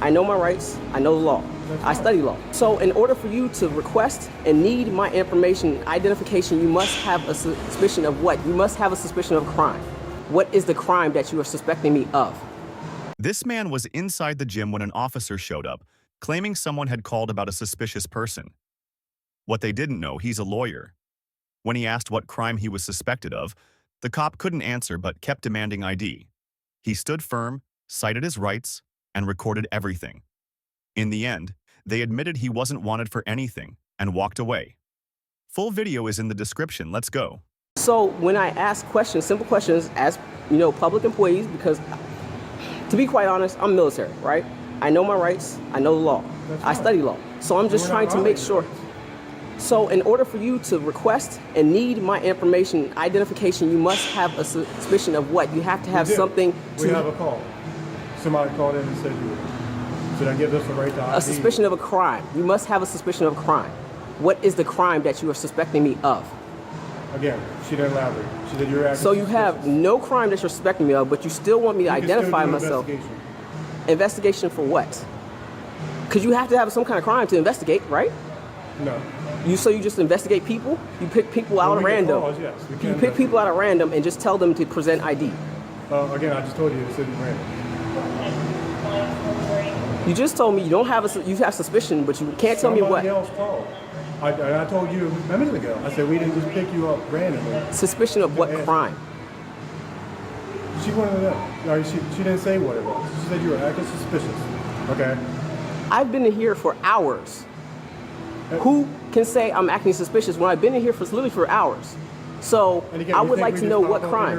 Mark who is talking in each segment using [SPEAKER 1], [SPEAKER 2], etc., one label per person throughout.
[SPEAKER 1] I know my rights. I know the law. I study law. So in order for you to request and need my information, identification, you must have a suspicion of what? You must have a suspicion of crime. What is the crime that you are suspecting me of?
[SPEAKER 2] This man was inside the gym when an officer showed up, claiming someone had called about a suspicious person. What they didn't know, he's a lawyer. When he asked what crime he was suspected of, the cop couldn't answer but kept demanding ID. He stood firm, cited his rights, and recorded everything. In the end, they admitted he wasn't wanted for anything and walked away. Full video is in the description. Let's go.
[SPEAKER 1] So when I ask questions, simple questions, as public employees, because to be quite honest, I'm military, right? I know my rights. I know the law. I study law. So I'm just trying to make sure. So in order for you to request and need my information, identification, you must have a suspicion of what? You have to have something to...
[SPEAKER 3] We have a call. Somebody called in and said you were. So that gives us the right to ID.
[SPEAKER 1] A suspicion of a crime. You must have a suspicion of a crime. What is the crime that you are suspecting me of?
[SPEAKER 3] Again, she didn't elaborate. She said you're acting
[SPEAKER 1] So you have no crime that you're suspecting me of, but you still want me to identify myself. Investigation for what? Because you have to have some kind of crime to investigate, right?
[SPEAKER 3] No.
[SPEAKER 1] So you just investigate people? You pick people out at random?
[SPEAKER 3] Calls, yes,
[SPEAKER 1] you pick people out at random and just tell them to present ID?
[SPEAKER 3] Again, I just told you it's random.
[SPEAKER 1] You just told me you don't have you have suspicion, but you can't tell me what.
[SPEAKER 3] Somebody else called. I told you a minute ago. I said we didn't just pick you up randomly.
[SPEAKER 1] Suspicion of what crime?
[SPEAKER 3] She wanted to know. She didn't say what it was. She said you were acting suspicious. Okay.
[SPEAKER 1] I've been in here for hours. Who can say I'm acting suspicious when I've been in here for literally for hours? So
[SPEAKER 3] again,
[SPEAKER 1] I would like to know what crime.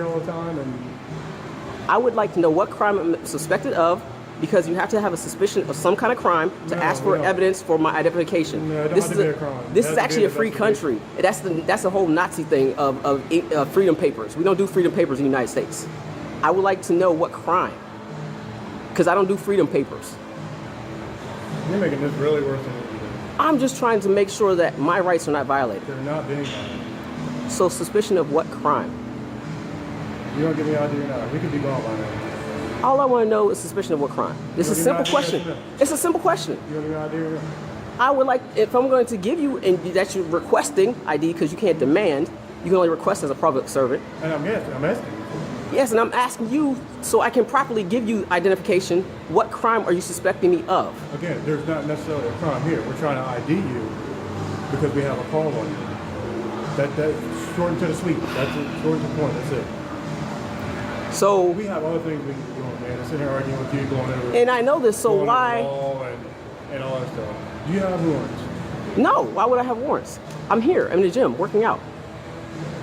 [SPEAKER 1] I would like to know what crime I'm suspected of, because you have to have a suspicion of some kind of crime to ask for evidence for my identification.
[SPEAKER 3] No, this is a crime.
[SPEAKER 1] This is actually a free country. That's the whole Nazi thing of freedom papers. We don't do freedom papers in the United States. I would like to know what crime, because I don't do freedom papers.
[SPEAKER 3] You're making this really worse than it is.
[SPEAKER 1] I'm just trying to make sure that my rights are not violated.
[SPEAKER 3] They're not being violated.
[SPEAKER 1] So suspicion of what crime?
[SPEAKER 3] You don't give me idea now. We could be gone by now.
[SPEAKER 1] All I want to know is suspicion of what crime. This is a simple question. It's a simple question.
[SPEAKER 3] You don't give me idea now.
[SPEAKER 1] I would like, if I'm going to give you, and that you're requesting ID, because you can't demand, you can only request as a public servant.
[SPEAKER 3] And I'm asking you.
[SPEAKER 1] Yes, and I'm asking you so I can properly give you identification. What crime are you suspecting me of?
[SPEAKER 3] Again, there's not necessarily a crime here. We're trying to ID you because we have a call on you. That's short and to the sweet. That's it. Short to the point. That's it.
[SPEAKER 1] So
[SPEAKER 3] we have other things we can be doing, man. Sitting here arguing with you, going over.
[SPEAKER 1] And I know this. So why?
[SPEAKER 3] And all that stuff. Do you have warrants?
[SPEAKER 1] No. Why would I have warrants? I'm here. I'm in the gym working out.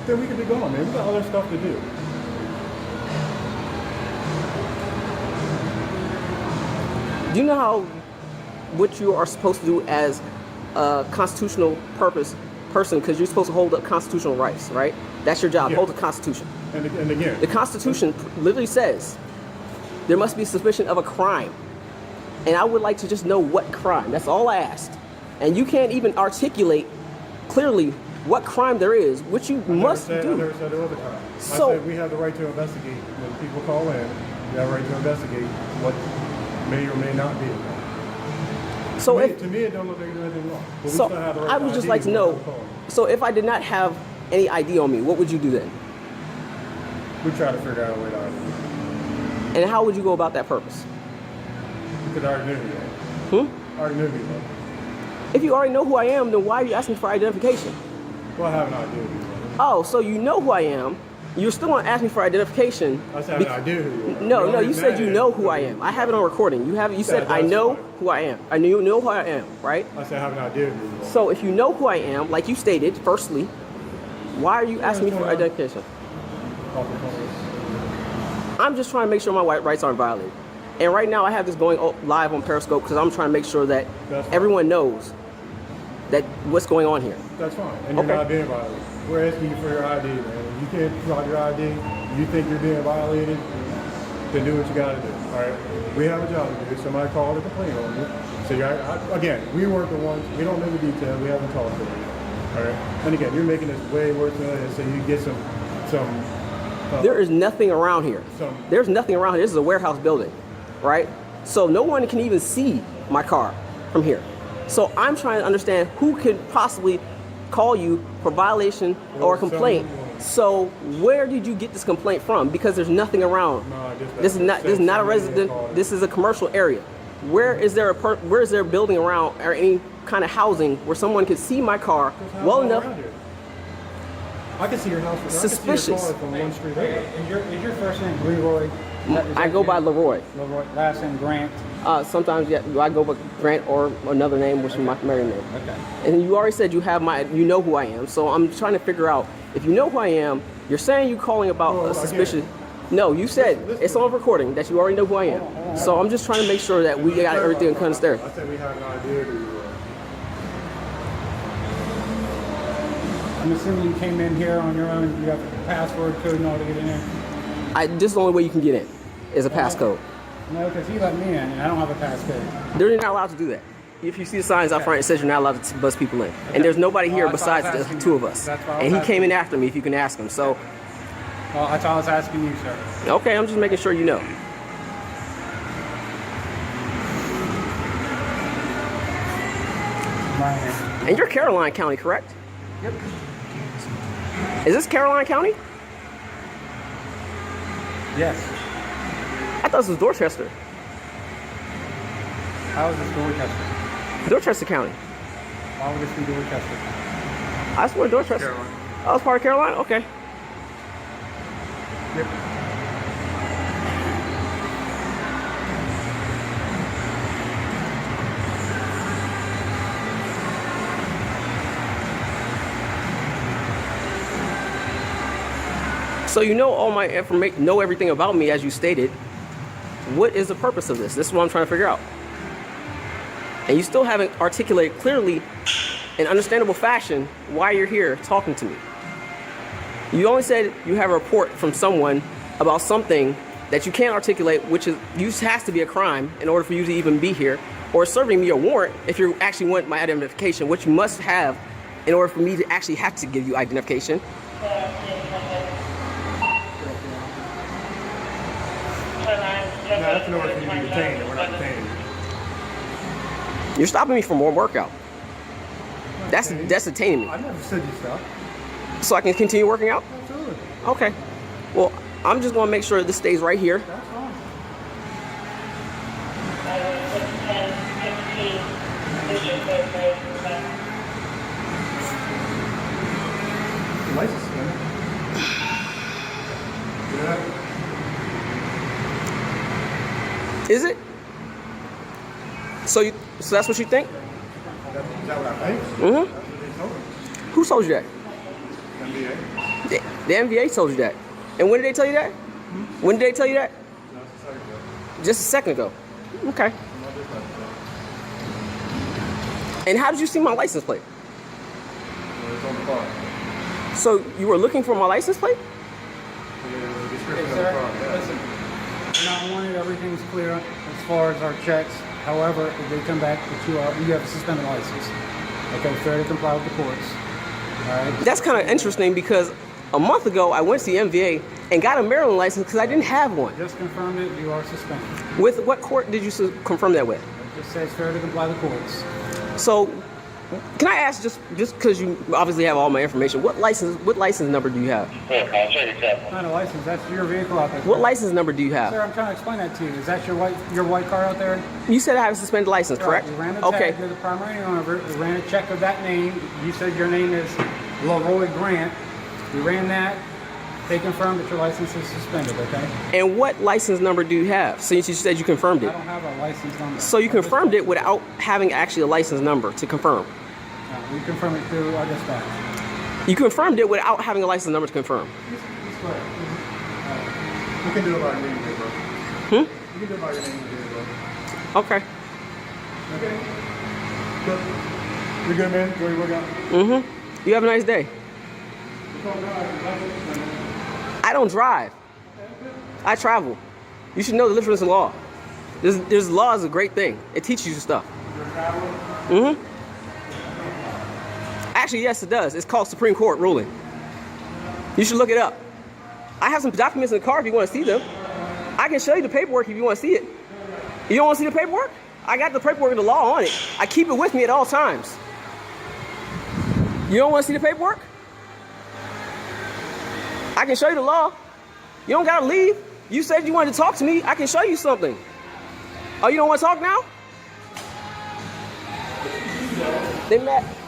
[SPEAKER 3] Then we could be going, man. We got other stuff to do.
[SPEAKER 1] Do you know what you are supposed to do as a constitutional person, because you're supposed to hold up constitutional rights, right? That's your job, hold the Constitution.
[SPEAKER 3] And again,
[SPEAKER 1] the Constitution literally says there must be suspicion of a crime. And I would like to just know what crime. That's all I asked. And you can't even articulate clearly what crime there is, which you must do.
[SPEAKER 3] I never said there was a crime.
[SPEAKER 1] So,
[SPEAKER 3] I said we have the right to investigate. When people call in, we have the right to investigate what may or may not be.
[SPEAKER 1] So
[SPEAKER 3] to me, it don't look like there's anything wrong. But
[SPEAKER 1] so
[SPEAKER 3] we still have the right
[SPEAKER 1] I would just like to know. So if I did not have any ID on me, what would you do then?
[SPEAKER 3] We try to figure out a way to ID.
[SPEAKER 1] And how would you go about that purpose?
[SPEAKER 3] You could already know me. I already knew me.
[SPEAKER 1] If you already know who I am, then why are you asking for identification?
[SPEAKER 3] Well, I have an idea who you are.
[SPEAKER 1] Oh, so you know who I am. You're still going to ask me for identification.
[SPEAKER 3] I said I have an idea who you are.
[SPEAKER 1] No, you said you know who I am. I have it on recording. You said I know who I am. I know who I am, right?
[SPEAKER 3] I said I have an idea who you are.
[SPEAKER 1] So if you know who I am, like you stated, firstly, why are you asking me for identification? I'm just trying to make sure my rights aren't violated. And right now I have this going live on Periscope because I'm trying to make sure that everyone knows that what's going on here.
[SPEAKER 3] That's fine. And you're not being violated. We're asking you for your ID, man. You can't provide your ID. You think you're being violated, then do what you got to do. All right? We have a job to do. Somebody called a complaint on you. So again, we weren't the ones. We don't know the detail. We haven't talked to them. All right? And again, you're making this way worse than it is, so you get some.
[SPEAKER 1] There is nothing around here. There's nothing around here. This is a warehouse building, right? So no one can even see my car from here. So I'm trying to understand who could possibly call you for violation or complaint. So where did you get this complaint from? Because there's nothing around. This is not a resident. This is a commercial area. Where is there a building around or any kind of housing where someone could see my car well enough?
[SPEAKER 3] I can see your house.
[SPEAKER 1] Suspicious.
[SPEAKER 3] I can see your car from one street over.
[SPEAKER 4] Is your first name Leroy?
[SPEAKER 1] I go by Leroy.
[SPEAKER 4] Leroy. Last name Grant.
[SPEAKER 1] Sometimes yeah, I go by Grant or another name, which is my married name.
[SPEAKER 4] Okay.
[SPEAKER 1] And you already said you know who I am. So I'm trying to figure out if you know who I am. You're saying you calling about a suspicious. No, you said it's on recording that you already know who I am. So I'm just trying to make sure that we got everything kind of there.
[SPEAKER 3] I said we have an idea who you are.
[SPEAKER 4] I'm assuming you came in here on your own. You have a password code and all to get in there.
[SPEAKER 1] This is the only way you can get in, is a passcode.
[SPEAKER 4] No, because he let me in, and I don't have a passcode.
[SPEAKER 1] They're not allowed to do that. If you see the signs out front, it says you're not allowed to bus people in. And there's nobody here besides the two of us. And he came in after me, if you can ask him. So,
[SPEAKER 4] Well, that's all I was asking you, sir.
[SPEAKER 1] okay, I'm just making sure you know.
[SPEAKER 4] Right.
[SPEAKER 1] And you're Caroline County, correct?
[SPEAKER 4] Yep.
[SPEAKER 1] Is this Caroline County?
[SPEAKER 4] Yes.
[SPEAKER 1] I thought this was Dorchester.
[SPEAKER 4] How is this Dorchester?
[SPEAKER 1] Dorchester County.
[SPEAKER 4] Why would this be Dorchester?
[SPEAKER 1] I swear Dorchester.
[SPEAKER 3] Caroline.
[SPEAKER 1] Oh, it's part of Carolina? Okay.
[SPEAKER 3] Yep.
[SPEAKER 1] So you know all my information, know everything about me as you stated. What is the purpose of this? This is what I'm trying to figure out. And you still haven't articulated clearly in understandable fashion why you're here talking to me. You only said you have a report from someone about something that you can't articulate, which has to be a crime in order for you to even be here, or serving me a warrant if you actually want my identification, which you must have in order for me to actually have to give you identification.
[SPEAKER 3] No, that's in order for you to be detained, and we're not detaining you.
[SPEAKER 1] You're stopping me from more workout. That's detaining me.
[SPEAKER 3] I never said you stop.
[SPEAKER 1] So I can continue working out?
[SPEAKER 3] Absolutely.
[SPEAKER 1] Okay. Well, I'm just going to make sure this stays right here.
[SPEAKER 3] That's fine. The license suspended. Yeah.
[SPEAKER 1] Is it? So that's what you think?
[SPEAKER 3] Is that what I think?
[SPEAKER 1] Mm-hmm.
[SPEAKER 3] That's what they told me.
[SPEAKER 1] Who told you that?
[SPEAKER 3] NBA.
[SPEAKER 1] The NBA told you that. And when did they tell you that? When did they tell you that?
[SPEAKER 3] No, it's a second ago.
[SPEAKER 1] Just a second ago. Okay.
[SPEAKER 3] Not this much,
[SPEAKER 1] And how did you see my license plate?
[SPEAKER 3] so it's on the car.
[SPEAKER 1] So you were looking for my license plate?
[SPEAKER 3] Yeah, the description
[SPEAKER 4] Hey,
[SPEAKER 3] of the
[SPEAKER 4] sir,
[SPEAKER 3] car. Yeah.
[SPEAKER 4] listen. Not wanted, everything's clear as far as our checks. However, if they come back that you have a suspended license. Okay, fair to comply with the courts. All right.
[SPEAKER 1] That's kind of interesting because a month ago I went to the MVA and got a Maryland license because I didn't have one.
[SPEAKER 4] Just confirmed it. You are suspended.
[SPEAKER 1] With what court did you confirm that with?
[SPEAKER 4] It just says fair to comply with the courts.
[SPEAKER 1] So, can I ask just because you obviously have all my information, what license number do you have?
[SPEAKER 4] Not a license. That's your vehicle out there.
[SPEAKER 1] What license number do you
[SPEAKER 4] Sir,
[SPEAKER 1] have?
[SPEAKER 4] I'm trying to explain that to you. Is that your white car out there?
[SPEAKER 1] You said I have a suspended license, correct?
[SPEAKER 4] Right, we ran a
[SPEAKER 1] Okay.
[SPEAKER 4] tag. You're the primary owner. We ran a check of that name. You said your name is Leroy Grant. We ran that. They confirmed that your license is suspended, okay?
[SPEAKER 1] And what license number do you have? Since you said you confirmed
[SPEAKER 4] I
[SPEAKER 1] it.
[SPEAKER 4] don't have a license number.
[SPEAKER 1] So you confirmed it without having actually a license number to confirm.
[SPEAKER 4] We confirmed it through our dispatch.
[SPEAKER 1] You confirmed it without having a license number to confirm.
[SPEAKER 3] You can do it by your name, bro. You can do it by your name, bro.
[SPEAKER 1] Okay.
[SPEAKER 3] Okay. Good. You good, man? Enjoy your workout.
[SPEAKER 1] You have a nice day. I don't drive. I travel. You should know the difference in law. There's law is a great thing. It teaches you stuff. Actually, yes, it does. It's called Supreme Court ruling. You should look it up. I have some documents in the car if you want to see them. I can show you the paperwork if you want to see it. You don't want to see the paperwork? I got the paperwork and the law on it. I keep it with me at all times. You don't want to see the paperwork? I can show you the law. You don't gotta leave. You said you wanted to talk to me. I can show you something. Oh, you don't want to talk now? They mad.